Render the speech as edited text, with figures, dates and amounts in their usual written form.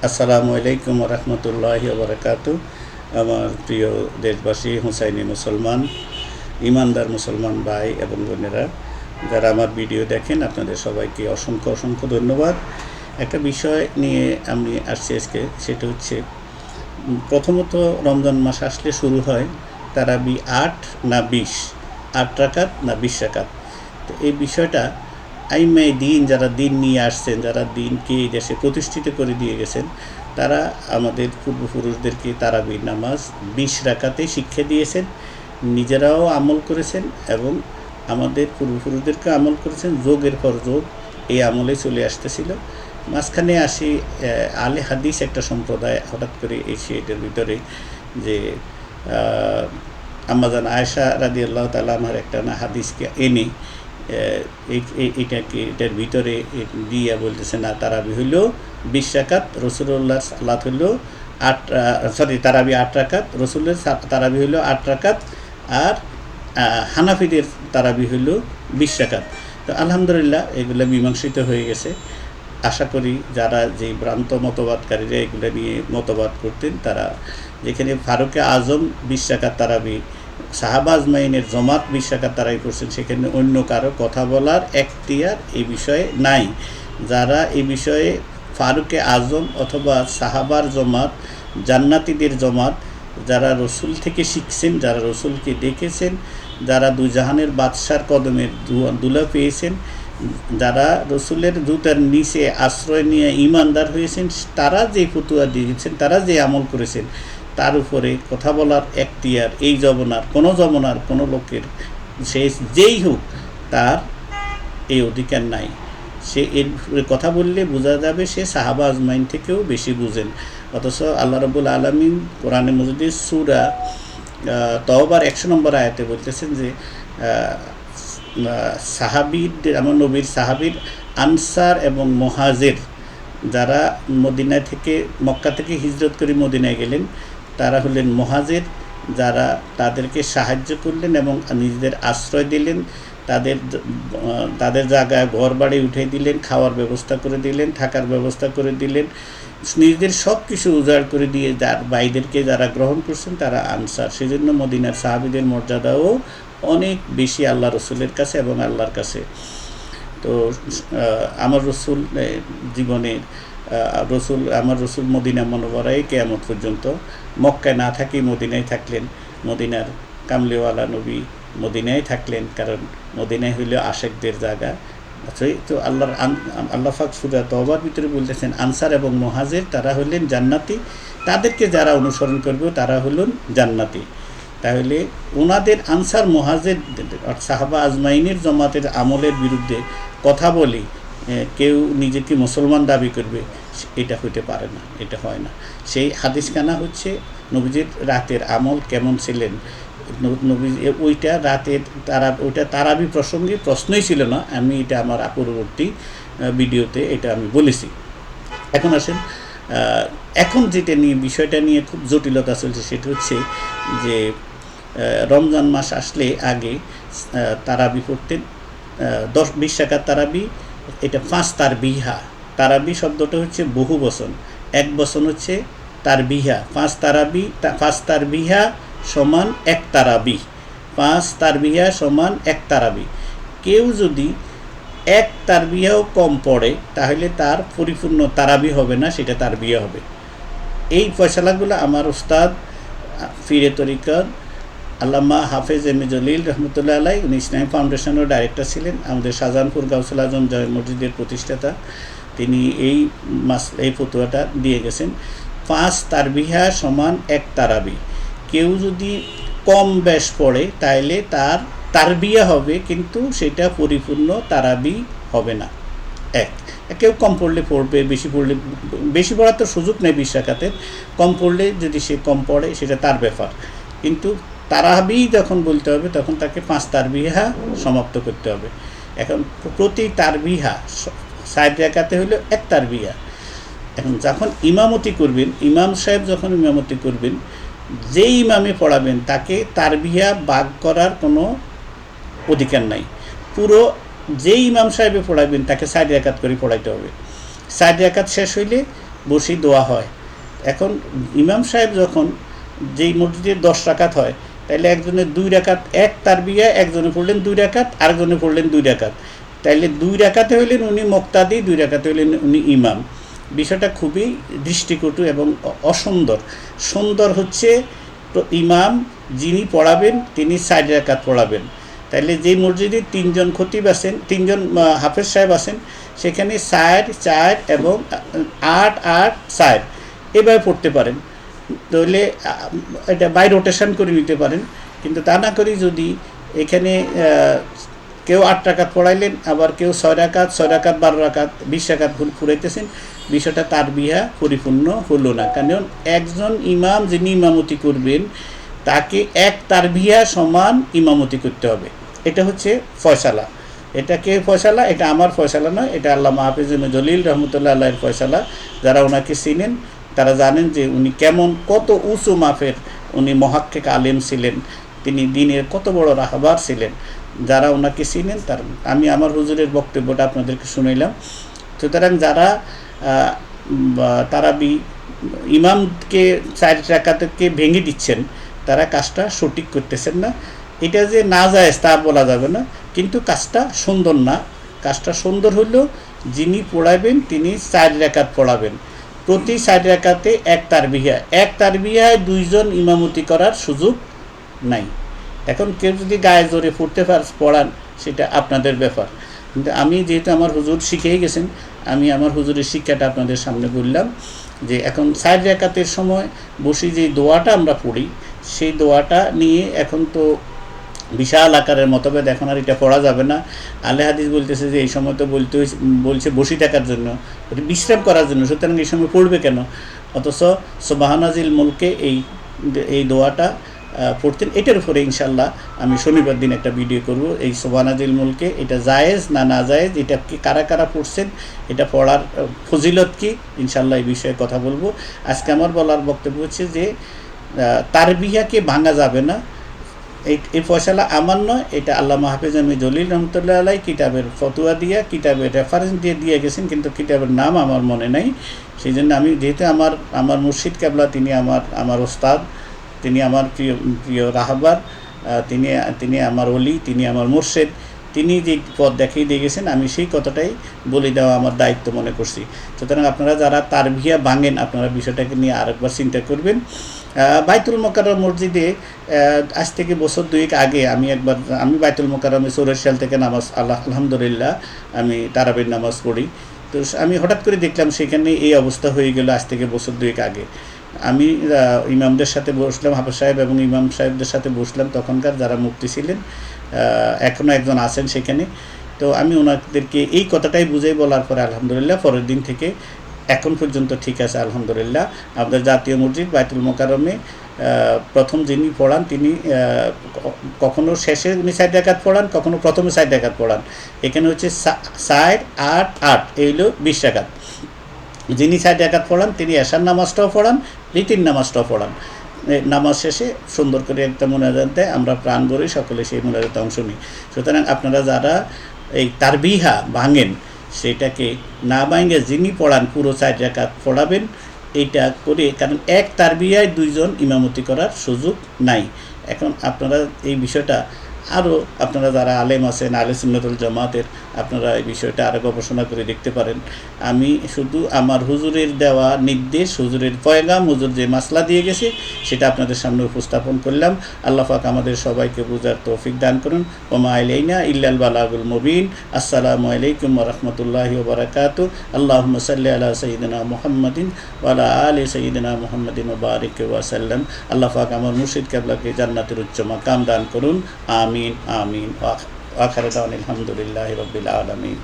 আসসালামু আলাইকুম রহমতুল্লাহি ওয়া বারাকাতুহু। আমার প্রিয় দেশবাসী, হুসাইনি মুসলমান, ইমানদার মুসলমান ভাই এবং বোনেরা যারা আমার ভিডিও দেখেন, আপনাদের সবাইকে অসংখ্য অসংখ্য ধন্যবাদ। একটা বিষয় নিয়ে আমি আসছি আজকে, সেটা হচ্ছে প্রথমত রমজান মাস আসলে শুরু হয় তারাবি 8 না 20, 8 রাকাত না 20 রাকাত। তো এই বিষয়টা আইমাই দিন, যারা দিন নিয়ে আসছেন, যারা দিনকে এই দেশে প্রতিষ্ঠিত করে দিয়ে গেছেন, তারা আমাদের পূর্বপুরুষদেরকে তারাবির নামাজ 20 রাকাতে শিক্ষা দিয়েছেন, নিজেরাও আমল করেছেন এবং আমাদের পূর্বপুরুষদেরকে আমল করেছেন। যোগের পর যোগ এই আমলে চলে আসতেছিল। মাঝখানে আসি আলে হাদিস একটা সম্প্রদায় হঠাৎ করে এসে এটার ভিতরে যে আম্মাজান আয়েশা রাদিয়াল্লাহু তাআলা আনহার একটা হাদিসকে এনে এটার ভিতরে দিয়ে বলতেছে না, তারাবি হইল 20 রাকাত, রসুল্লাহ সালাত হইল তারাবি 8 রাকাত, রসুলের তারাবি হইল 8 রাকাত, আর হানাফিদের তারাবি হইল 20 রাকাত। তো আলহামদুলিল্লাহ এগুলো মীমাংসিত হয়ে গেছে। আশা করি যারা যে ভ্রান্ত মতবাদকারীরা এগুলো নিয়ে মতবাদ করতেন, তারা যেখানে ফারুকে আজম 20 রাকাত তারাবি, সাহাবা আজমাইনের জমাত 20 রাকাত তারাবি করছেন, সেখানে অন্য কারো কথা বলার এখতিয়ার এই বিষয়ে নাই। যারা এই বিষয়ে ফারুকে আজম অথবা সাহাবার জমাত, জান্নাতীদের জমাত, যারা রসুল থেকে শিখছেন, যারা রসুলকে দেখেছেন, যারা দুজাহানের বাদশার কদমের দুলা পেয়েছেন, যারা রসুলের জুতার নিচে আশ্রয় নিয়ে ইমানদার হয়েছেন, তারা যে ফতুয়া দিয়েছেন, তারা যে আমল করেছেন, তার উপরে কথা বলার এখতিয়ার এই জমানার কোনো লোকের, সে যেই হোক, তার এই অধিকার নাই। সে এর কথা বললে বোঝা যাবে সে সাহাবা আজমাইন থেকেও বেশি বুঝেন। অথচ আল্লাহ রাব্বুল আলামিন কোরআনে মজিদে সূরা তওবার 100 নম্বর আয়াতে বলতেছেন যে সাহাবীদের, আমার নবীর সাহাবীর আনসার এবং মুহাজির, যারা মদিনা থেকে, মক্কা থেকে হিজরত করে মদিনায় গেলেন, তারা হলেন মুহাজির, যারা তাদেরকে সাহায্য করলেন এবং নিজেদের আশ্রয় দিলেন, তাদের জায়গায় ঘর বাড়ি উঠে দিলেন, খাওয়ার ব্যবস্থা করে দিলেন, থাকার ব্যবস্থা করে দিলেন, নিজেদের সব কিছু উজাড় করে দিয়ে যার ভাইদেরকে যারা গ্রহণ করছেন তারা আনসার। সেজন্য মদিনার সাহাবীদের মর্যাদাও অনেক বেশি আল্লাহ রসুলের কাছে এবং আল্লাহর কাছে। তো আমার রসুল জীবনের আমার রসুল মদিনা মনোবরায় কিয়ামত পর্যন্ত মক্কায় না থাকি মদিনায় থাকলেন। মদিনার কামলিওয়ালা নবী মদিনায় থাকলেন, কারণ মদিনায় হইল আশেকদের জায়গা। তো আল্লাহ পাক সূরা তওবার ভিতরে বলতেছেন আনসার এবং মুহাজির তারা হলেন জান্নাতি, তাদেরকে যারা অনুসরণ করবে তারা হলেন জান্নাতি। তাহলে ওনাদের আনসার মুহাজির সাহাবা আজমাইনের জমাতের আমলের বিরুদ্ধে কথা বলি কেউ নিজেকে মুসলমান দাবি করবে, এটা হইতে পারে না, এটা হয় না। সেই হাদিসখানা হচ্ছে নবীজির রাতের আমল কেমন ছিলেন। নবী ওইটা রাতের ওইটা তারাবি প্রসঙ্গে প্রশ্নই ছিল না, আমি এটা আমার পূর্ববর্তী ভিডিওতে এটা আমি বলেছি। এখন আসেন, এখন যেটা নিয়ে বিষয়টা নিয়ে খুব জটিলতা চলছে, সেটা হচ্ছে যে রমজান মাস আসলে আগে তারাবি পড়তেন 20 রাকাত তারাবি, এটা 5 তারবিহা। তারাবি শব্দটা হচ্ছে বহু বচন, এক বচন হচ্ছে তারবিহা। 5 তারবিহা সমান 1 তারাবি, 5 তারবিহা সমান 1 তারাবি। কেউ যদি 1 তারবিহাও কম পড়ে তাহলে তার পরিপূর্ণ তারাবি হবে না, সেটা তারবিয়া হবে। এই ফয়সালাগুলো আমার উস্তাদ ফিরে তরিকত আল্লামা হাফেজ এম এ জলিল রহমতুল্লাহ আলাই, উনি ইসলামী ফাউন্ডেশনের ডাইরেক্টর ছিলেন, আমাদের শাহজাহানপুর গাউসুল আজম জয় মসজিদের প্রতিষ্ঠাতা। তিনি এই ফতোয়াটা দিয়ে গেছেন, 5 তারবিহা সমান 1 তারাবি। কেউ যদি কম বেশ পড়ে তাহলে তার তারবিয়া হবে, কিন্তু সেটা পরিপূর্ণ তারাবি হবে না। কেউ কম পড়লে পড়বে, বেশি পড়ার তো সুযোগ নেই 20 রাকাতের। কম পড়লে যদি সে কম পড়ে সেটা তার ব্যাপার, কিন্তু তারাবি যখন বলতে হবে তখন তাকে 5 তারবিহা সমাপ্ত করতে হবে। এখন প্রতি তারবিহা 60 রাকাতে হলো 1 তারবিহা। এখন যখন ইমামতি করবেন, ইমাম সাহেব যখন ইমামতি করবেন, যেই ইমামে পড়াবেন তাকে তারবিহা বাগ করার কোনো অধিকার নাই। পুরো যেই ইমাম সাহেবে পড়াবেন তাকে 60 রাকাত করে পড়াইতে হবে। 4 রাকাত শেষ হইলে বসি দোয়া হয়। এখন ইমাম সাহেব যখন যেই মসজিদে 10 রাকাত হয়, তাইলে একজনের 2 রাকাত, এক তারবিয়া একজনে পড়লেন 2 রাকাত, আরেকজনে পড়লেন 2 রাকাত, তাইলে 2 রাকাতে হইলেন উনি মুক্তাদি, 2 রাকাতে হইলেন উনি ইমাম। বিষয়টা খুবই দৃষ্টিকটু এবং অসুন্দর। সুন্দর হচ্ছে ইমাম যিনি পড়াবেন তিনি 4 রাকাত পড়াবেন। তাইলে যেই মসজিদে 3 জন খতিব আছেন, 3 জন হাফেজ সাহেব আছেন, সেখানে 4 4 এবং 8 8 4 এভাবে পড়তে পারেন। তাহলে এটা বাই রোটেশন করে নিতে পারেন। কিন্তু তা না করে যদি এখানে কেউ 8 রাকাত পড়াইলেন, আবার কেউ 6 রাকাত 6 রাকাত 12 রাকাত 20 রাকাত ফুরাইতেছেন, বিষয়টা তার বিহা পরিপূর্ণ হলো না। কারণ একজন ইমাম যিনি ইমামতি করবেন তাকে এক তারবিয়া সমান ইমামতি করতে হবে। এটা হচ্ছে ফয়সালা। এটা কে ফয়সালা? এটা আমার ফয়সালা নয়, এটা আল্লামা হাফিজ ইবনে জলিল রহমতুল্লাহ আলাইহির ফয়সালা। যারা ওনাকে চিনেন তারা জানেন যে উনি কেমন, কত উঁচু মাপের উনি মুহাক্কিক আলেম ছিলেন, তিনি দ্বীনের কত বড় রাহবার ছিলেন। যারা ওনাকে চিনেন তার, আমি আমার হুজুরের বক্তব্যটা আপনাদেরকে শুনাইলাম। সুতরাং যারা তারাবি ইমামকে 4 রাকাতকে ভেঙে দিচ্ছেন, তারা কাজটা সঠিক করতেছেন না। এটা যে না জায়েজ তা বলা যাবে না, কিন্তু কাজটা সুন্দর না। কাজটা সুন্দর হলেও যিনি পড়াবেন তিনি 4 রাকাত পড়াবেন, প্রতি 4 রাকাতে এক তারবিয়ায় 2 জন ইমামতি করার সুযোগ নাই। এখন কেউ যদি গায়ে জোরে পড়ান সেটা আপনাদের ব্যাপার, কিন্তু আমি যেহেতু আমার হুজুর শিখেই গেছেন, আমি আমার হুজুরের শিক্ষাটা আপনাদের সামনে বললাম। যে এখন 4 রাকাতের সময় বসে যে দোয়াটা আমরা পড়ি, সেই দোয়াটা নিয়ে এখন তো বিশাল আকারের মতভেদ, এখন আর এটা পড়া যাবে না। আলে হাদিস বলতেছে যে এই সময় তো বলছে বসে থাকার জন্য, বিশ্রাম করার জন্য, সুতরাং এই সময় পড়বে কেন? অথচ সুবহানাজিল মুলকে এই দোয়াটা পড়তেন। এটার উপরে ইনশাল্লাহ আমি শনিবার দিন একটা ভিডিও করব, এই সুবহানাজিল মুলকে এটা জায়েজ না না জায়েজ, এটা কি কারা কারা পড়ছেন, এটা পড়ার ফজিলত কি, ইনশাল্লাহ এই বিষয়ে কথা বলবো। আজকে আমার বলার বক্তব্য হচ্ছে যে তারবিয়াকে ভাঙা যাবে না। এই ফয়সালা আমার নয়, এটা আল্লামা হাফিজ ইবনে জলিল রহমতুল্লাহ আলাইহি কিতাবের ফতোয়া দিয়া, কিতাবের রেফারেন্স দিয়ে গেছেন, কিন্তু কিতাবের নাম আমার মনে নাই। সেই জন্য আমি, যেহেতু আমার মুর্শিদ কেবলা তিনি আমার ওস্তাদ, তিনি আমার প্রিয় রাহবার, তিনি আমার ওলি, তিনি আমার মুর্শিদ, তিনি যে পথ দেখিয়ে দিয়ে গেছেন, আমি সেই কথাটাই বলে দেওয়া আমার দায়িত্ব মনে করছি। সুতরাং আপনারা যারা তারবিয়া ভাঙেন, আপনারা বিষয়টাকে নিয়ে আরেকবার চিন্তা করবেন। বাইতুল মোকাররম মসজিদে আজ থেকে বছর 2 আগে আমি বাইতুল মোকাররমে 84 সাল থেকে আলহামদুলিল্লাহ আমি তারাবির নামাজ পড়ি। তো আমি হঠাৎ করে দেখলাম সেখানে এই অবস্থা হয়ে গেল আজ থেকে বছর 2 আগে। আমি ইমামদের সাথে বসলাম, হাফেজ সাহেব এবং ইমাম সাহেবদের সাথে বসলাম, তখনকার যারা মুফতি ছিলেন, এখনও একজন আছেন সেখানে। তো আমি ওনাদেরকে এই কথাটাই বুঝাই বলার পরে আলহামদুলিল্লাহ পরের দিন থেকে এখন পর্যন্ত ঠিক আছে আলহামদুলিল্লাহ। আমাদের জাতীয় মসজিদ বাইতুল মোকাররমে প্রথম যিনি পড়ান তিনি কখনো শেষে উনি 4 রাকাত পড়ান, কখনো প্রথমে 4 রাকাত পড়ান। এখানে হচ্ছে 4 8 8, এই হলো 20 রাকাত। যিনি 4 রাকাত পড়ান তিনি এশার নামাজটাও পড়ান, রীতির নামাজটাও পড়ান। নামাজ শেষে সুন্দর করে একটা মোনাজাত দেয়, আমরা প্রাণ ভরে সকলে সেই মোনাজাতে অংশ নিই। সুতরাং আপনারা যারা এই তারবিহা ভাঙেন, সেটাকে না ভাঙে যিনি পড়ান পুরো 4 রাকাত পড়াবেন, এইটা করে, কারণ এক তারবিয়ায় 2 জন ইমামতি করার সুযোগ নাই। এখন আপনারা এই বিষয়টা আরও, আপনারা যারা আলেম আছেন, আহলে সুন্নাতুল জামাতের, আপনারা এই বিষয়টা আরও গবেষণা করে দেখতে পারেন। আমি শুধু আমার হুজুরের দেওয়া নির্দেশ, হুজুরের পয়গাম, হুজুর যে মাসলা দিয়ে গেছে সেটা আপনাদের সামনে উপস্থাপন করলাম। আল্লাহ পাক আমাদের সবাইকে বুঝার তৌফিক দান করুন। ওমা আলাইনা ইল্লাল বালাগুল মুবিন। আসসালামু আলাইকুম ওয়া রাহমাতুল্লাহি ওয়া বারাকাতুহু। আল্লাহুম্মা সাল্লি আলা সাইয়্যিদিনা মুহাম্মাদিন ওয়া আলা আলি সাইয়্যিদিনা মুহাম্মাদিন ওয়া বারিক ওয়া সাল্লাম। আল্লাহ পাক আমার মুর্শিদ কিবলাকে জান্নাতের উচ্চ মাকাম দান করুন। আমিন আমিন। ওয়া আখিরু দাওয়ানা আলহামদুলিল্লাহি রাব্বিল আলামিন।